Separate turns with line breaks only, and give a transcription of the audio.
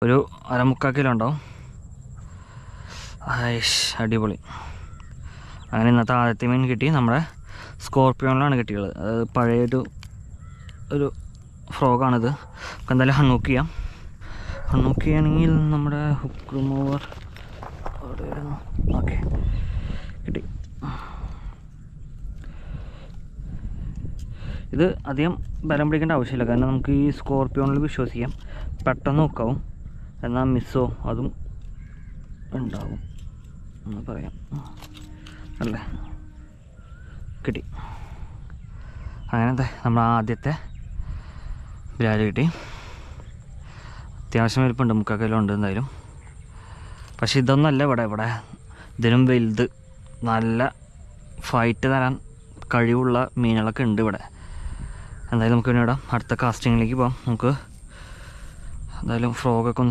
ഒരു 1/4 കിലോ ഉണ്ടാവും. അടിപൊളി. അങ്ങനെ ഇന്നത്തെ ആദ്യത്തെ മീൻ കിട്ടി. നമ്മുടെ സ്കോർപ്പിയോണിലാണ് കിട്ടിയുള്ളത്. അത് പഴയൊരു ഫ്രോഗാണിത്. നമുക്ക് എന്തായാലും ഹണ്ണൂക്ക് ചെയ്യാം. ഹണ്ണൂക്ക് ചെയ്യുകയാണെങ്കിൽ നമ്മുടെ ഹുക്ക് റിമൂവർ ഓക്കെ കിട്ടി. ഇത് അധികം ബലം പിടിക്കേണ്ട ആവശ്യമില്ല, കാരണം നമുക്ക് ഈ സ്കോർപ്പിയോണിൽ വിശ്വസിക്കാം. പെട്ടെന്ന് ഹുക്കാവും. എന്നാൽ മിസ്സോ അതും ഉണ്ടാവും എന്ന് പറയാം അല്ലേ. കിട്ടി. അങ്ങനത്തെ നമ്മൾ ആദ്യത്തെ ബ്രാല് കിട്ടി. അത്യാവശ്യം വലിപ്പമുണ്ട്, 3/4 കിലോ ഉണ്ട് എന്തായാലും. പക്ഷെ ഇതൊന്നല്ല ഇവിടെ ഇതിനും വലുത് നല്ല ഫൈറ്റ് തരാൻ കഴിവുള്ള മീനുകളൊക്കെ ഉണ്ട് ഇവിടെ. എന്തായാലും നമുക്ക് പിന്നെ ഇടാം. അടുത്ത കാസ്റ്റിങ്ങിലേക്ക് പോകാം. നമുക്ക് എന്തായാലും ഫ്രോഗൊക്കെ ഒന്ന്